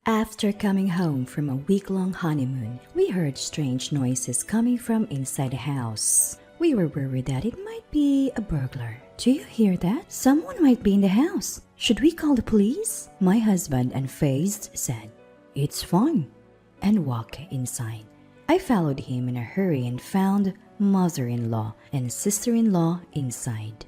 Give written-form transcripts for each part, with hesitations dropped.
After coming home from a week-long honeymoon, we heard strange noises coming from inside the house. We were worried that it might be a burglar. Do you hear that? Someone might be in the house. Should we call the police? My husband, unfazed, said, "It's fine," and walked inside. I followed him in a hurry and found mother-in-law and sister-in-law inside.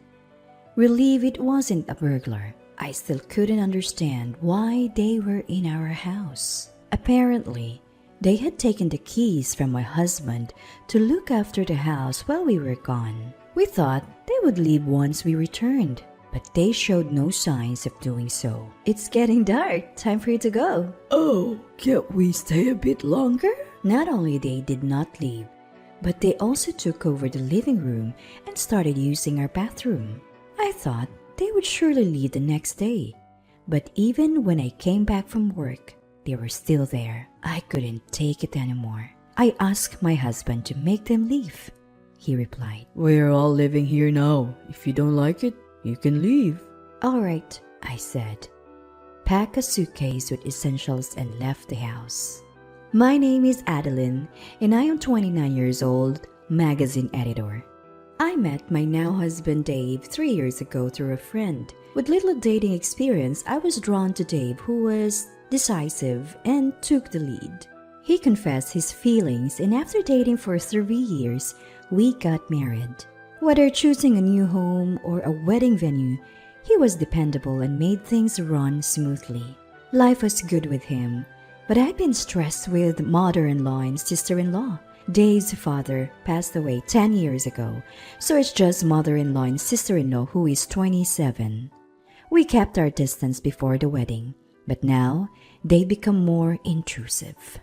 Relieved it wasn't a burglar. I still couldn't understand why they were in our house. Apparently, they had taken the keys from my husband to look after the house while we were gone. We thought they would leave once we returned, but they showed no signs of doing so. "It's getting dark. Time for you to go." Oh, can't we stay a bit longer? Not only they did not leave, but they also took over the living room and started using our bathroom. I thought they would surely leave the next day, but even when I came back from work, they were still there. I couldn't take it anymore. I asked my husband to make them leave. He replied, We're all living here now. If you don't like it, you can leave. "All right," I said. Packed a suitcase with essentials and left the house. My name is Adeline, and I am 29 years old, magazine editor. I met my now husband Dave 3 years ago through a friend. With little dating experience, I was drawn to Dave, who was decisive and took the lead. He confessed his feelings, and after dating for 3 years, we got married. Whether choosing a new home or a wedding venue, he was dependable and made things run smoothly. Life was good with him, but I'd been stressed with mother-in-law and sister-in-law. Dave's father passed away 10 years ago, so it's just mother-in-law and sister-in-law who is 27. We kept our distance before the wedding, but now they become more intrusive.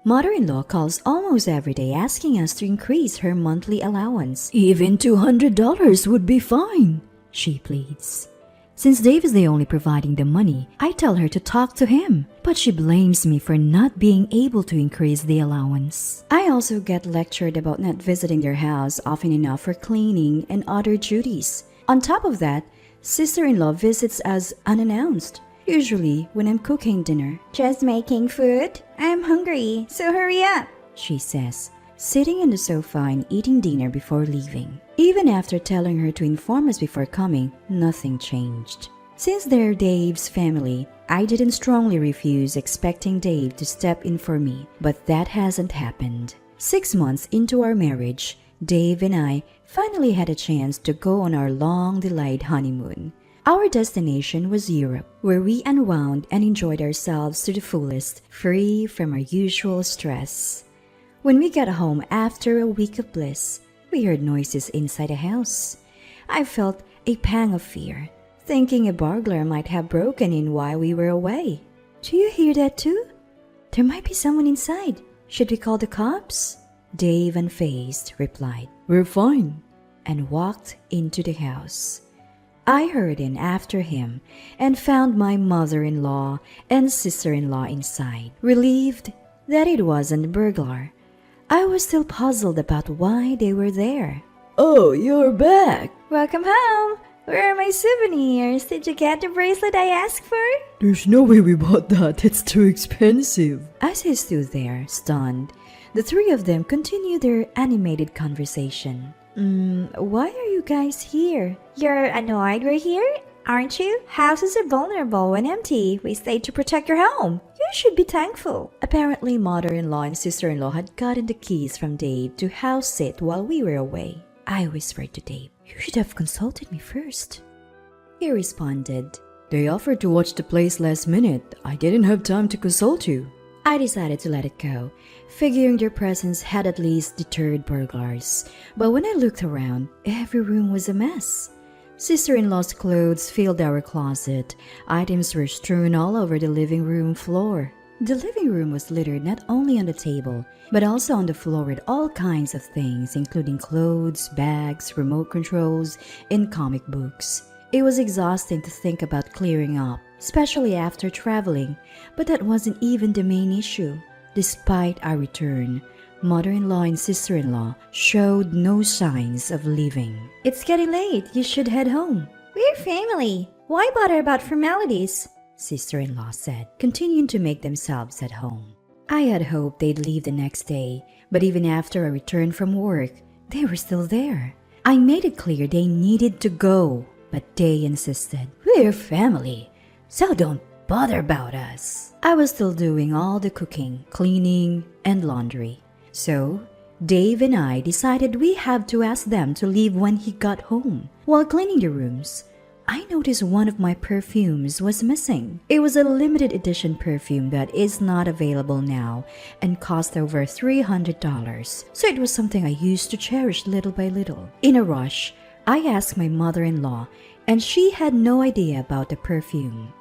Mother-in-law calls almost every day asking us to increase her monthly allowance. Even $200 would be fine, she pleads. Since Dave is the only providing the money, I tell her to talk to him, but she blames me for not being able to increase the allowance. I also get lectured about not visiting their house often enough for cleaning and other duties. On top of that, sister-in-law visits us unannounced, usually when I'm cooking dinner. "Just making food? I'm hungry, so hurry up," she says, sitting on the sofa and eating dinner before leaving. Even after telling her to inform us before coming, nothing changed. Since they're Dave's family, I didn't strongly refuse expecting Dave to step in for me, but that hasn't happened. 6 months into our marriage, Dave and I finally had a chance to go on our long-delayed honeymoon. Our destination was Europe, where we unwound and enjoyed ourselves to the fullest, free from our usual stress. When we got home after a week of bliss, we heard noises inside the house. I felt a pang of fear, thinking a burglar might have broken in while we were away. "Do you hear that too? There might be someone inside. Should we call the cops?" Dave, unfazed, replied, We're fine. and walked into the house. I hurried in after him and found my mother-in-law and sister-in-law inside. Relieved that it wasn't a burglar, I was still puzzled about why they were there. Oh, you're back. "Welcome home. Where are my souvenirs? Did you get the bracelet I asked for?" There's no way we bought that. It's too expensive. As I stood there, stunned, the three of them continued their animated conversation. Why are you guys here?" "You're annoyed we're here, aren't you? Houses are vulnerable when empty. We stayed to protect your home. You should be thankful." Apparently, mother-in-law and sister-in-law had gotten the keys from Dave to house sit while we were away. I whispered to Dave, "You should have consulted me first." He responded, They offered to watch the place last minute. I didn't have time to consult you. I decided to let it go, figuring their presence had at least deterred burglars. But when I looked around, every room was a mess. Sister-in-law's clothes filled our closet. Items were strewn all over the living room floor. The living room was littered not only on the table, but also on the floor with all kinds of things, including clothes, bags, remote controls, and comic books. It was exhausting to think about clearing up, especially after traveling, but that wasn't even the main issue. Despite our return, mother-in-law and sister-in-law showed no signs of leaving. "It's getting late. You should head home." "We're family. Why bother about formalities? sister-in-law said, continuing to make themselves at home. I had hoped they'd leave the next day, but even after I returned from work, they were still there. I made it clear they needed to go, but they insisted. We're family, so don't bother about us. I was still doing all the cooking, cleaning, and laundry. So, Dave and I decided we have to ask them to leave when he got home. While cleaning the rooms, I noticed one of my perfumes was missing. It was a limited edition perfume that is not available now and cost over $300, so it was something I used to cherish little by little. In a rush, I asked my mother-in-law, and she had no idea about the perfume.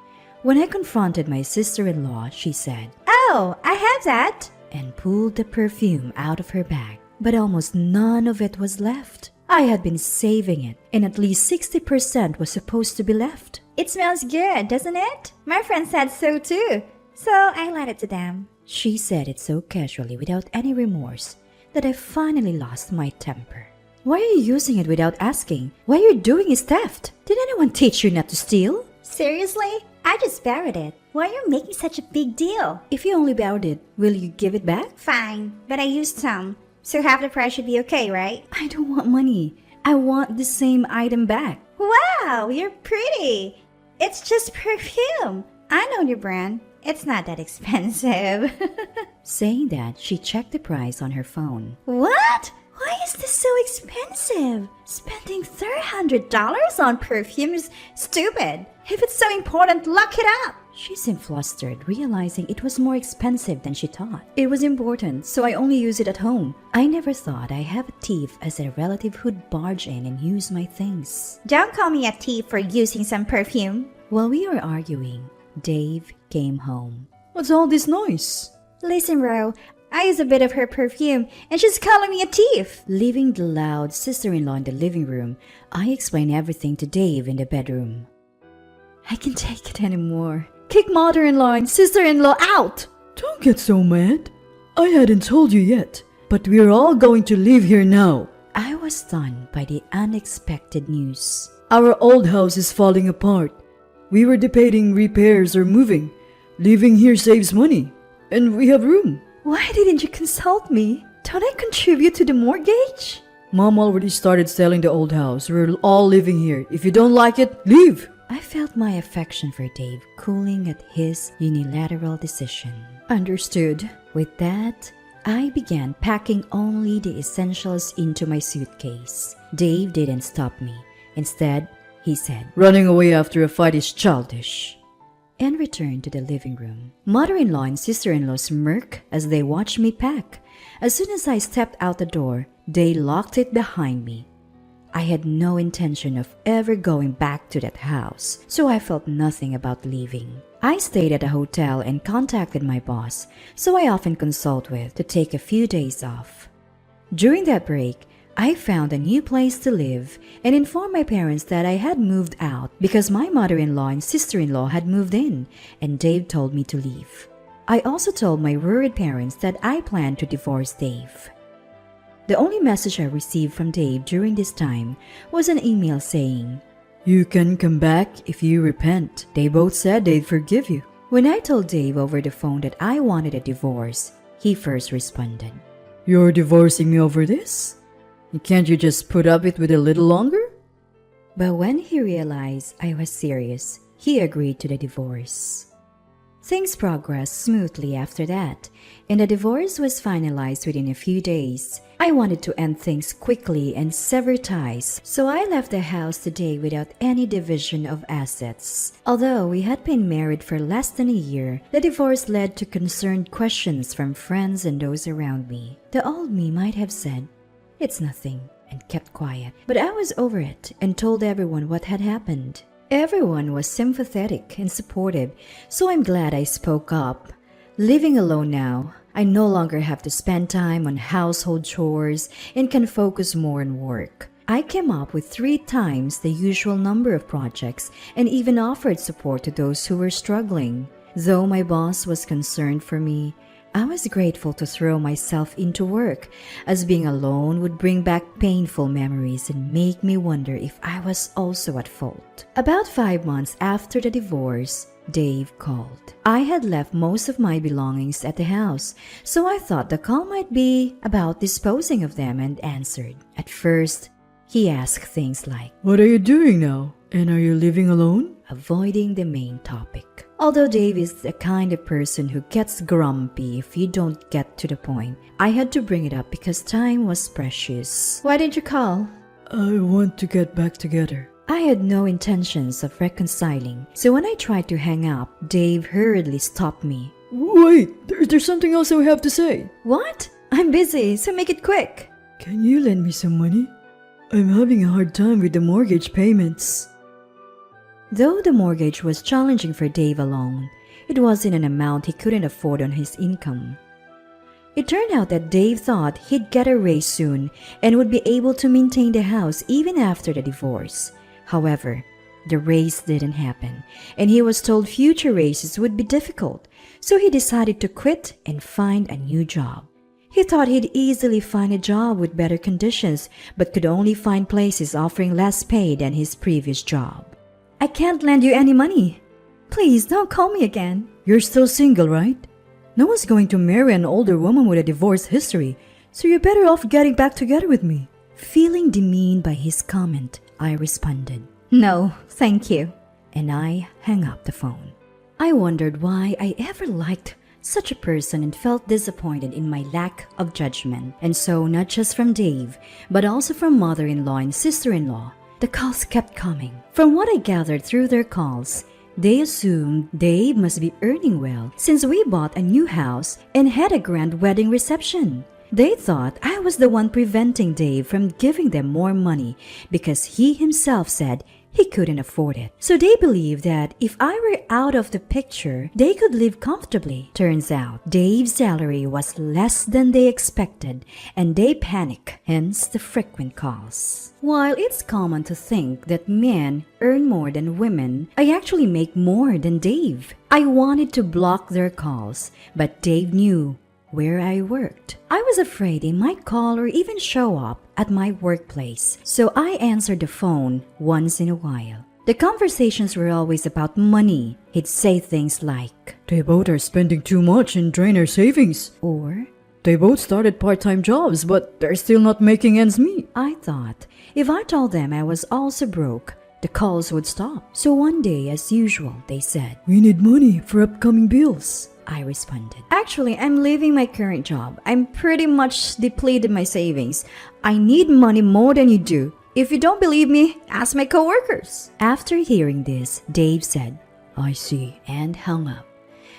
When I confronted my sister-in-law, she said, Oh, I have that. And pulled the perfume out of her bag, but almost none of it was left. I had been saving it, and at least 60% was supposed to be left. It smells good, doesn't it? My friend said so too, so I lent it to them. She said it so casually without any remorse that I finally lost my temper. Why are you using it without asking? What you're doing is theft. Did anyone teach you not to steal? Seriously? I just borrowed it. Why are you making such a big deal? If you only borrowed it, will you give it back? Fine, but I used some, so half the price should be okay, right? I don't want money. I want the same item back. Wow, you're pretty. It's just perfume. I know your brand. It's not that expensive. Saying that, she checked the price on her phone. What? Why is this so expensive? Spending $300 on perfume is stupid. If it's so important, lock it up. She seemed flustered, realizing it was more expensive than she thought. It was important, so I only use it at home. I never thought I have a thief as a relative who'd barge in and use my things. Don't call me a thief for using some perfume. While we were arguing, Dave came home. What's all this noise? Listen, Ro, I use a bit of her perfume, and she's calling me a thief. Leaving the loud sister-in-law in the living room, I explained everything to Dave in the bedroom. I can't take it anymore. Kick mother-in-law and sister-in-law out! Don't get so mad. I hadn't told you yet, but we're all going to live here now. I was stunned by the unexpected news. Our old house is falling apart. We were debating repairs or moving. Living here saves money, and we have room. Why didn't you consult me? Don't I contribute to the mortgage? Mom already started selling the old house. We're all living here. If you don't like it, leave. I felt my affection for Dave cooling at his unilateral decision. Understood. With that, I began packing only the essentials into my suitcase. Dave didn't stop me. Instead, he said, Running away after a fight is childish. And returned to the living room. Mother-in-law and sister-in-law smirked as they watched me pack. As soon as I stepped out the door, they locked it behind me. I had no intention of ever going back to that house, so I felt nothing about leaving. I stayed at a hotel and contacted my boss, so I often consult with, to take a few days off. During that break, I found a new place to live and informed my parents that I had moved out because my mother-in-law and sister-in-law had moved in, and Dave told me to leave. I also told my worried parents that I planned to divorce Dave. The only message I received from Dave during this time was an email saying, You can come back if you repent. They both said they'd forgive you. When I told Dave over the phone that I wanted a divorce, he first responded, You're divorcing me over this? Can't you just put up with it a little longer? But when he realized I was serious, he agreed to the divorce. Things progressed smoothly after that, and the divorce was finalized within a few days. I wanted to end things quickly and sever ties, so I left the house today without any division of assets. Although we had been married for less than a year, the divorce led to concerned questions from friends and those around me. The old me might have said, It's nothing, and kept quiet. But I was over it and told everyone what had happened. Everyone was sympathetic and supportive, so I'm glad I spoke up. Living alone now, I no longer have to spend time on household chores and can focus more on work. I came up with 3 times the usual number of projects and even offered support to those who were struggling. Though my boss was concerned for me, I was grateful to throw myself into work, as being alone would bring back painful memories and make me wonder if I was also at fault. About 5 months after the divorce, Dave called. I had left most of my belongings at the house, so I thought the call might be about disposing of them and answered. At first, he asked things like, What are you doing now? And are you living alone? avoiding the main topic. Although Dave is the kind of person who gets grumpy if you don't get to the point, I had to bring it up because time was precious. Why did you call? I want to get back together. I had no intentions of reconciling, so when I tried to hang up, Dave hurriedly stopped me. Wait, there's something else I have to say. What? I'm busy, so make it quick. Can you lend me some money? I'm having a hard time with the mortgage payments. Though the mortgage was challenging for Dave alone, it wasn't an amount he couldn't afford on his income. It turned out that Dave thought he'd get a raise soon and would be able to maintain the house even after the divorce. However, the raise didn't happen, and he was told future raises would be difficult, so he decided to quit and find a new job. He thought he'd easily find a job with better conditions, but could only find places offering less pay than his previous job. I can't lend you any money. Please don't call me again. You're still single, right? No one's going to marry an older woman with a divorce history, so you're better off getting back together with me. Feeling demeaned by his comment, I responded, No, thank you. And I hung up the phone. I wondered why I ever liked such a person and felt disappointed in my lack of judgment. And so not just from Dave, but also from mother-in-law and sister-in-law, the calls kept coming. From what I gathered through their calls, they assumed Dave must be earning well since we bought a new house and had a grand wedding reception. They thought I was the one preventing Dave from giving them more money because he himself said he couldn't afford it. So they believed that if I were out of the picture, they could live comfortably. Turns out, Dave's salary was less than they expected, and they panicked, hence the frequent calls. While it's common to think that men earn more than women, I actually make more than Dave. I wanted to block their calls, but Dave knew where I worked. I was afraid they might call or even show up at my workplace, so I answered the phone once in a while. The conversations were always about money. He'd say things like, They both are spending too much and drain our savings. or They both started part-time jobs, but they're still not making ends meet. I thought if I told them I was also broke, the calls would stop. So one day, as usual, they said, We need money for upcoming bills. I responded, Actually, I'm leaving my current job. I'm pretty much depleted my savings. I need money more than you do. If you don't believe me, ask my coworkers. After hearing this, Dave said, I see. and hung up.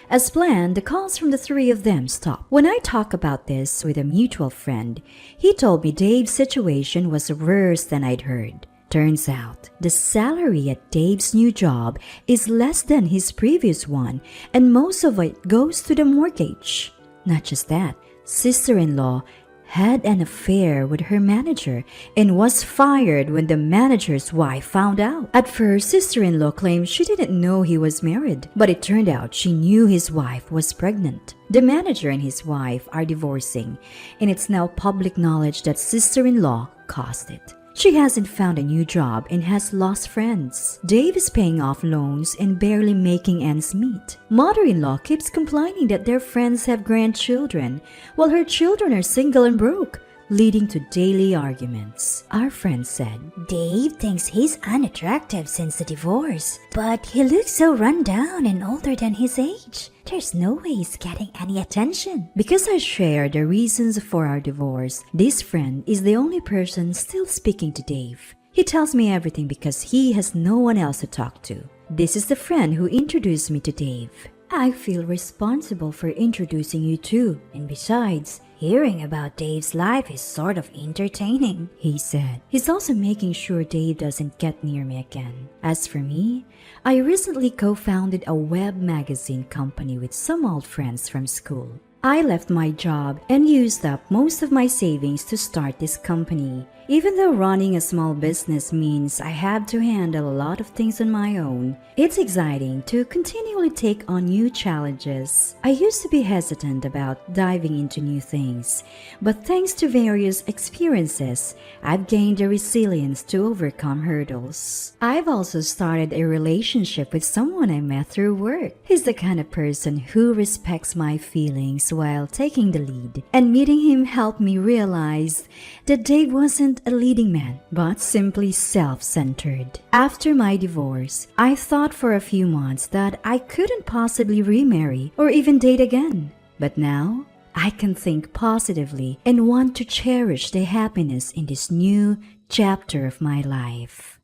As planned, the calls from the three of them stopped. When I talked about this with a mutual friend, he told me Dave's situation was worse than I'd heard. Turns out, the salary at Dave's new job is less than his previous one, and most of it goes to the mortgage. Not just that, sister-in-law had an affair with her manager and was fired when the manager's wife found out. At first, sister-in-law claimed she didn't know he was married, but it turned out she knew his wife was pregnant. The manager and his wife are divorcing, and it's now public knowledge that sister-in-law caused it. She hasn't found a new job and has lost friends. Dave is paying off loans and barely making ends meet. Mother-in-law keeps complaining that their friends have grandchildren, while her children are single and broke, leading to daily arguments. Our friend said, Dave thinks he's unattractive since the divorce, but he looks so run down and older than his age. There's no way he's getting any attention. Because I share the reasons for our divorce, this friend is the only person still speaking to Dave. He tells me everything because he has no one else to talk to. This is the friend who introduced me to Dave. I feel responsible for introducing you too, and besides, Hearing about Dave's life is sort of entertaining, he said. He's also making sure Dave doesn't get near me again. As for me, I recently co-founded a web magazine company with some old friends from school. I left my job and used up most of my savings to start this company. Even though running a small business means I have to handle a lot of things on my own, it's exciting to continually take on new challenges. I used to be hesitant about diving into new things, but thanks to various experiences, I've gained the resilience to overcome hurdles. I've also started a relationship with someone I met through work. He's the kind of person who respects my feelings while taking the lead, and meeting him helped me realize that Dave wasn't a leading man, but simply self-centered. After my divorce, I thought for a few months that I couldn't possibly remarry or even date again. But now, I can think positively and want to cherish the happiness in this new chapter of my life.